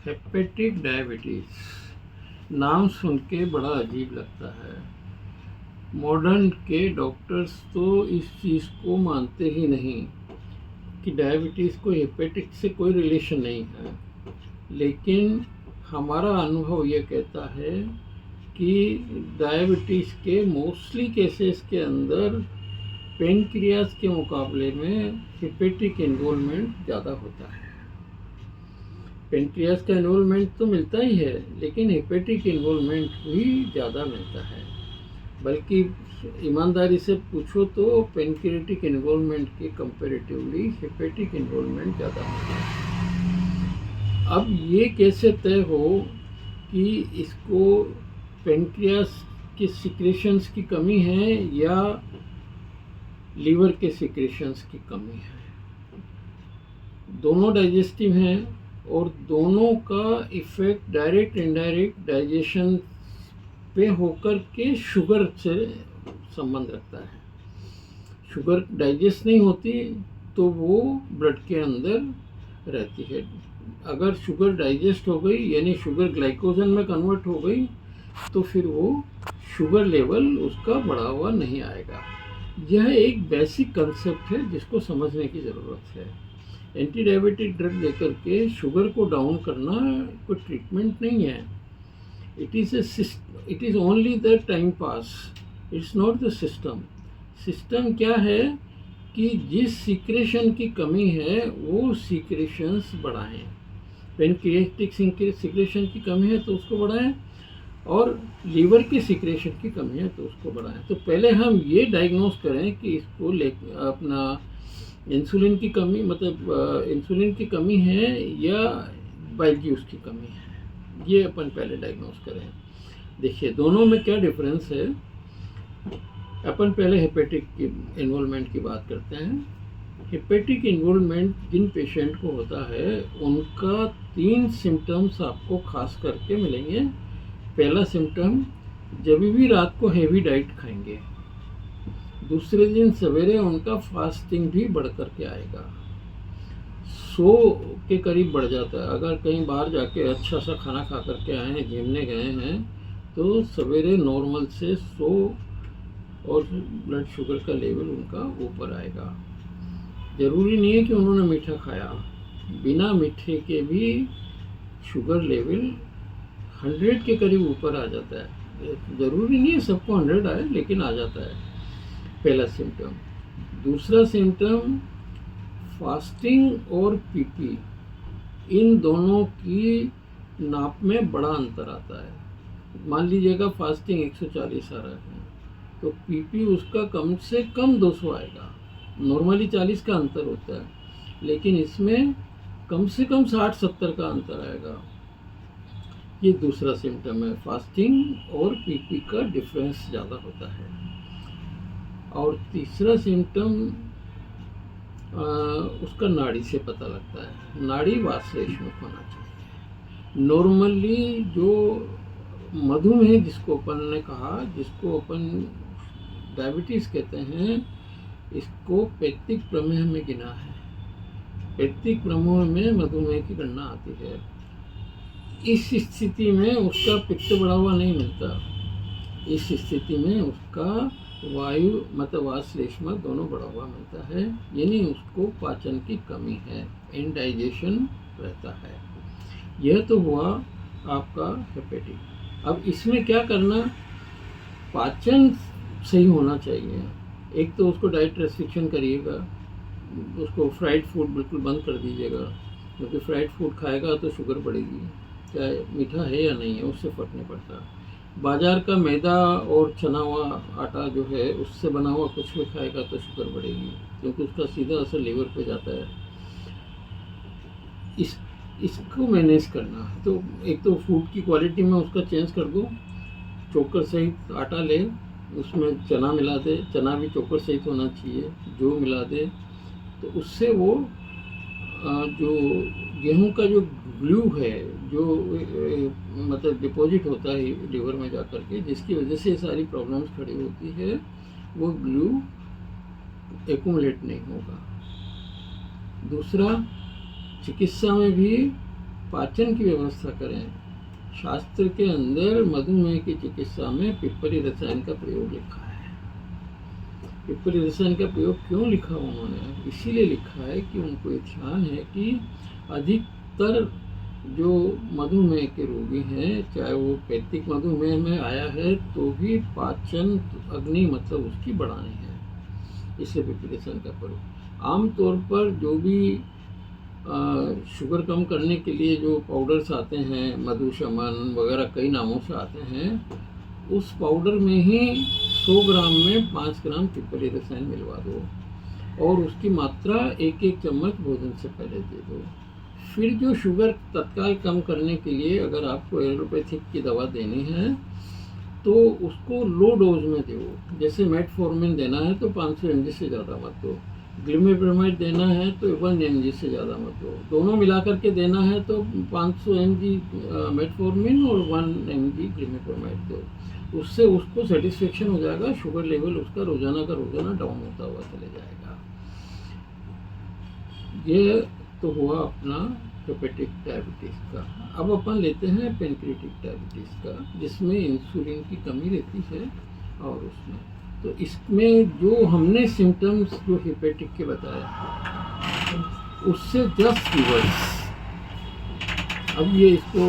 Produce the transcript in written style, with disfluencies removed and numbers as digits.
Hepatic diabetes नाम सुन के बड़ा अजीब लगता है। मॉडर्न के डॉक्टर्स तो इस चीज़ को मानते ही नहीं कि डायबिटीज़ को हेपेटिक से कोई रिलेशन नहीं है, लेकिन हमारा अनुभव ये कहता है कि डायबिटीज़ के मोस्टली केसेस के अंदर पेनक्रियाज के मुकाबले में हेपेटिक इन्वॉल्वमेंट ज़्यादा होता है। पेनक्रियाज का इन्वॉल्वमेंट तो मिलता ही है, लेकिन हेपेटिक इन्वॉल्वमेंट भी ज़्यादा मिलता है। बल्कि ईमानदारी से पूछो तो पेनक्रियाटिक इन्वॉल्वमेंट के कंपैरेटिवली हेपेटिक इन्वॉल्वमेंट ज़्यादा होता है। अब ये कैसे तय हो कि इसको पेनक्रियाज के सिक्रेशंस की कमी है या लीवर के सिक्रेशंस की कमी है? दोनों डाइजेस्टिव हैं और दोनों का इफ़ेक्ट डायरेक्ट इनडायरेक्ट डाइजेशन पे होकर के शुगर से संबंध रखता है। शुगर डाइजेस्ट नहीं होती तो वो ब्लड के अंदर रहती है। अगर शुगर डाइजेस्ट हो गई यानी शुगर ग्लाइकोजन में कन्वर्ट हो गई तो फिर वो शुगर लेवल उसका बढ़ा हुआ नहीं आएगा। यह एक बेसिक कंसेप्ट है जिसको समझने की ज़रूरत है। एंटी डायबिटिक ड्रग देकर के शुगर को डाउन करना कोई ट्रीटमेंट नहीं है। It is only the time pass, it's not the system. System क्या है कि जिस सीक्रेशन की कमी है वो सीक्रेशंस बढ़ाएं। पेनक्रियाटिक सीक्रेशन की कमी है तो उसको बढ़ाएं, और लीवर की सीक्रेशन की कमी है तो उसको बढ़ाएं। तो पहले हम ये डायग्नोस करें कि इसको अपना इंसुलिन की कमी इंसुलिन की कमी है या बाइल जूस की कमी है, ये अपन पहले डायग्नोस करें। देखिए दोनों में क्या डिफरेंस है। अपन पहले हेपेटिक की इन्वॉल्वमेंट की बात करते हैं। हेपेटिक इन्वॉल्वमेंट जिन पेशेंट को होता है उनका 3 सिम्टम्स आपको खास करके मिलेंगे। पहला सिम्टम, जब भी रात को हेवी डाइट खाएंगे, दूसरे दिन सवेरे उनका फास्टिंग भी बढ़ कर के आएगा, 100 के करीब बढ़ जाता है। अगर कहीं बाहर जाके अच्छा सा खाना खा करके आए हैं, घूमने गए हैं, तो सवेरे नॉर्मल से 100 और ब्लड शुगर का लेवल उनका ऊपर आएगा। ज़रूरी नहीं है कि उन्होंने मीठा खाया, बिना मीठे के भी शुगर लेवल 100 के करीब ऊपर आ जाता है। ज़रूरी नहीं है सबको 100 आए, लेकिन आ जाता है। पहला सिम्टम। दूसरा सिम्टम, फास्टिंग और पीपी, इन दोनों की नाप में बड़ा अंतर आता है। मान लीजिएगा फास्टिंग 140 आ रहा है तो पीपी उसका कम से कम 200 आएगा। नॉर्मली 40 का अंतर होता है, लेकिन इसमें कम से कम 60-70 का अंतर आएगा। ये दूसरा सिम्टम है, फास्टिंग और पीपी का डिफरेंस ज़्यादा होता है। और तीसरा सिम्टम उसका नाड़ी से पता लगता है। नाड़ी वाश्लेषण होना चाहिए। नॉर्मली जो मधुमेह जिसको अपन ने कहा, जिसको अपन डायबिटीज़ कहते हैं, इसको पैक्टिक प्रमेह में गिना है। पैक्टिक प्रमेह में मधुमेह की गणना आती है। इस स्थिति में उसका पित्त बढ़ा हुआ नहीं मिलता। इस स्थिति में उसका वायु वाश्लेष्म दोनों बढ़ा हुआ मिलता है, यानी उसको पाचन की कमी है, इनडाइजेशन रहता है। यह तो हुआ आपका हेपेटिक। अब इसमें क्या करना, पाचन सही होना चाहिए। एक तो उसको डाइट रेस्ट्रिक्शन करिएगा, उसको फ्राइड फूड बिल्कुल बंद कर दीजिएगा, क्योंकि फ्राइड फूड खाएगा तो शुगर बढ़ेगी, चाहे मीठा है या नहीं है उससे फर्क नहीं पड़ता। बाजार का मैदा और चना हुआ आटा जो है उससे बना हुआ कुछ भी खाएगा तो शुगर बढ़ेगी, क्योंकि उसका सीधा असर लीवर पे जाता है। इसको मैनेज करना, तो एक तो फूड की क्वालिटी में उसका चेंज कर दो। चोकर सहित आटा ले, उसमें चना मिला दे, चना भी चोकर सहित होना चाहिए, जो मिला दे तो उससे वो जो गेहूं का जो ग्लू है, जो डिपॉजिट होता है लीवर में जा कर के, जिसकी वजह से सारी प्रॉब्लम्स खड़ी होती है, वो ग्लू एक्यूमुलेट नहीं होगा। दूसरा, चिकित्सा में भी पाचन की व्यवस्था करें। शास्त्र के अंदर मधुमेह की चिकित्सा में पिप्पली रसायन का प्रयोग लिखा है। पिप्पली रसायन का प्रयोग क्यों लिखा उन्होंने? इसीलिए लिखा है कि उनको ये ध्यान है कि अधिकतर जो मधुमेह के रोगी हैं, चाहे वो पैतृक मधुमेह में आया है तो भी पाचन अग्नि मतलब उसकी बढ़ानी है, इसलिए पिप्पली रसायन का प्रयोग। आमतौर पर जो भी शुगर कम करने के लिए जो पाउडर्स आते हैं, मधुशमन वगैरह कई नामों से आते हैं, उस पाउडर में ही 100 ग्राम में 5 ग्राम पिप्पली रसायन मिलवा दो और उसकी मात्रा 1-1 चम्मच भोजन से पहले दे दो। फिर जो शुगर तत्काल कम करने के लिए अगर आपको एलोपैथिक की दवा देनी है तो उसको लो डोज में दो। जैसे मेटफॉर्मिन देना है तो 500 mg से ज़्यादा मत दो, ग्लिमेब्रोमाइड देना है तो 1 mg से ज़्यादा मत दो। दोनों मिला करके देना है तो 500 mg मेटफॉर्मिन और 1 mg ग्लिमेब्रोमाइड दो। उससे उसको सेटिस्फेक्शन हो जाएगा, शुगर लेवल उसका रोज़ाना का रोज़ाना डाउन होता हुआ चले जाएगा। ये तो हुआ अपना हेपेटिक डायबिटीज़ का। अब अपन लेते हैं पेनक्रियाटिक डायबिटीज़ का, जिसमें इंसुलिन की कमी रहती है। और उसमें तो इसमें जो हमने सिम्टम्स जो हेपेटिक के बताए उससे जस्ट रिवर्स। अब ये इसको